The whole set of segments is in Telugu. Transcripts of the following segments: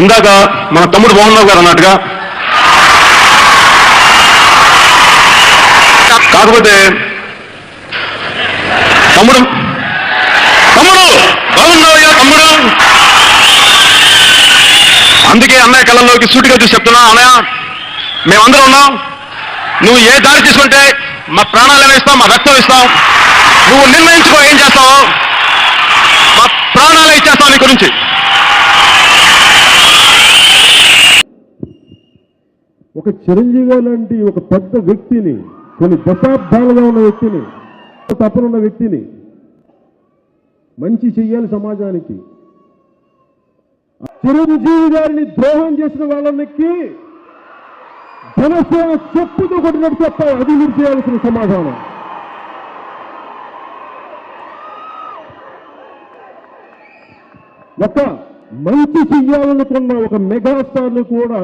ఇందాక మన తమ్ముడు మోహన్ రావు గారు అన్నట్టుగా కాకపోతే తమ్ముడు బాగున్నావయ్యా తమ్ముడు. అందుకే అన్నయ్య కళ్ళల్లోకి సూటిగా చూసి చెప్తున్నా, అన్నయ్య మేమందరం ఉన్నాం. నువ్వు ఏ దారి తీసుకుంటే మా ప్రాణాలను ఇస్తాం, మా రక్తం ఇస్తాం. నువ్వు నిర్ణయించుకో ఏం చేస్తావో, మా ప్రాణాలే ఇచ్చేస్తావు నీ గురించి. ఒక చిరంజీవి లాంటి ఒక పెద్ద వ్యక్తిని, కొన్ని దశాబ్దాలుగా ఉన్న వ్యక్తిని, తపనున్న వ్యక్తిని మంచి చెయ్యాలి సమాజానికి. చిరంజీవి గారిని ద్రోహం చేసిన వాళ్ళకి జనసేన చెప్పుతో కొట్టినట్టు చెప్తారు. అది మీరు చేయాల్సిన సమాధానం. ఒక మంచి చెయ్యాలనుకున్న ఒక మెగాస్టార్లు కూడా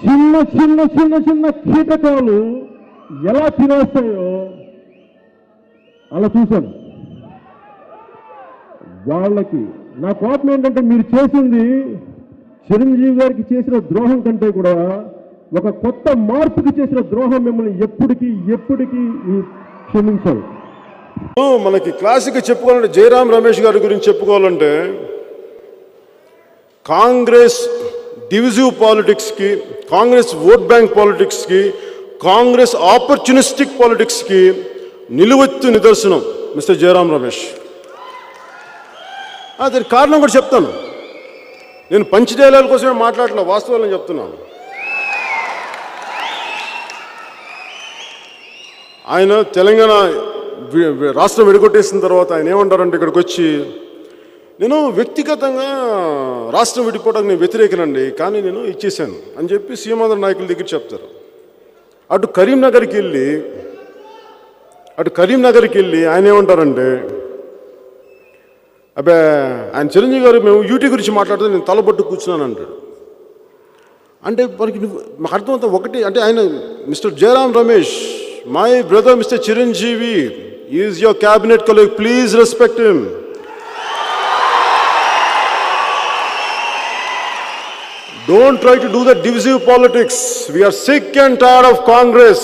చిన్న చిన్న చిన్న చిన్న కీటకాలు ఎలా తినేస్తాయో అలా చూశాను. వాళ్ళకి నా కోపం ఏంటంటే, మీరు చేసింది చిరంజీవి గారికి చేసిన ద్రోహం కంటే కూడా ఒక కొత్త మార్పుకి చేసిన ద్రోహం మిమ్మల్ని ఎప్పటికీ క్షమించాలి. మనకి క్లాసిక్ చెప్పుకోవాలంటే జయరాం రమేష్ గారి గురించి చెప్పుకోవాలంటే, కాంగ్రెస్ డివిజివ్ పాలిటిక్స్కి, కాంగ్రెస్ ఓట్ బ్యాంక్ పాలిటిక్స్కి, కాంగ్రెస్ ఆపర్చునిస్టిక్ పాలిటిక్స్కి నిలువెత్తు నిదర్శనం మిస్టర్ జయరాం రమేష్. దానికి కారణం కూడా చెప్తాను. నేను పంచడేలాల కోసమే మాట్లాడలే, వాస్తవాలను చెప్తున్నాను. ఆయన తెలంగాణ రాష్ట్రం విడగొట్టేసిన తర్వాత ఆయన ఏమంటారంటే, ఇక్కడికి వచ్చి నేను వ్యక్తిగతంగా రాష్ట్రం విడిపోవడానికి నేను వ్యతిరేకనండి, కానీ నేను ఇచ్చేశాను అని చెప్పి సీమాంధ్ర నాయకుల దగ్గర చెప్తారు. అటు కరీంనగర్కి వెళ్ళి ఆయన ఏమంటారంటే, అబ్బే ఆయన చిరంజీవి గారు మేము యూటీ గురించి మాట్లాడితే నేను తలబొట్టు కూర్చున్నాను అంటాడు. అంటే మనకి మాకు అర్థమవుతా ఒకటి అంటే, ఆయన mister Jayaram Ramesh, my brother mister Chiranjeevi is your cabinet colleague, please respect him. Don't try to do the divisive politics. We are sick and tired of Congress.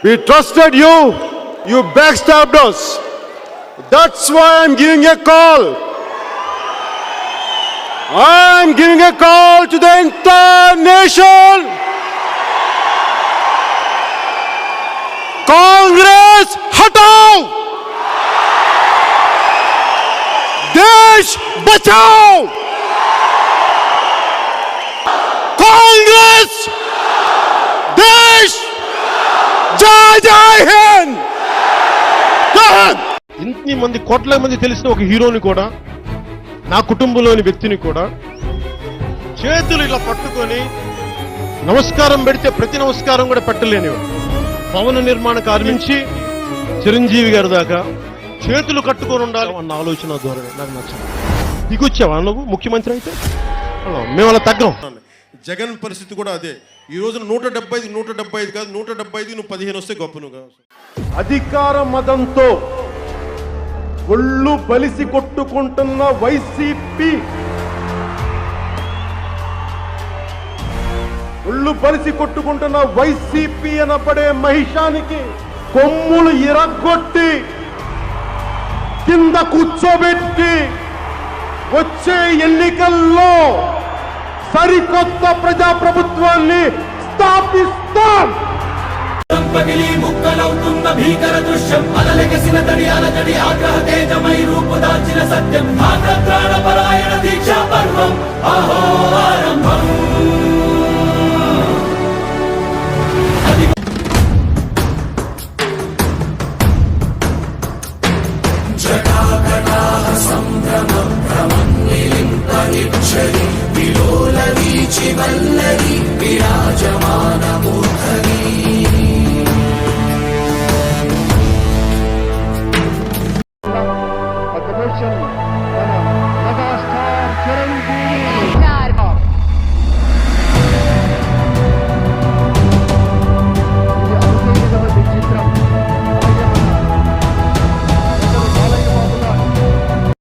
We trusted you. You backstabbed us. That's why I'm giving a call. I'm giving a call to the entire nation. Congress, hatao! Desh, bachao! Congress देश जय जय हिंद. ఇన్ని మంది కోట్ల మంది తెలిసిన ఒక హీరోని కూడా, నా కుటుంబంలోని వ్యక్తిని కూడా చేతులు ఇలా పట్టుకొని నమస్కారం పెడితే ప్రతి నమస్కారం కూడా పెట్టలేని భవన నిర్మాణ కార్మించి చిరంజీవి గారి దాకా చేతులు కట్టుకొని ఉండాలి అన్న ఆలోచన ధోరణి నాకు నచ్చింది. దిగొచ్చావా నువ్వు ముఖ్యమంత్రి అయితే? మేము అలా తగ్గం. జగన్ పరిస్థితి కూడా అదే. ఈ రోజున 175 కాదు, 175 నువ్వు 15 వస్తే గొప్ప. నువ్వు అధికార మదంతో ఒళ్ళు బలిసి కొట్టుకుంటున్న వైసీపీ, ఒళ్ళు బలిసి కొట్టుకుంటున్న వైసీపీ అనబడే మహిషానికి కొమ్ములు ఇరగొట్టి కింద కూర్చోబెట్టి వచ్చే ఎన్నికల్లో సరికొత్త ప్రజాప్రభుత్వాన్ని స్థాపిస్తాం. పగిలి ముక్కలవుతున్న భీకర దృశ్యం, అలలెగసిన తడి అలజడి ఆగ్రహ తేజమై రూపుదాల్చిన సత్యం, ఆగ్రహ పరాయణ దీక్షా పర్వం అహో ఆరంభం. జటాకటాహ సంభ్రమం భ్రమం నిలింపనిచ్చరి విలోల వీచి వల్లరి విరాజమాన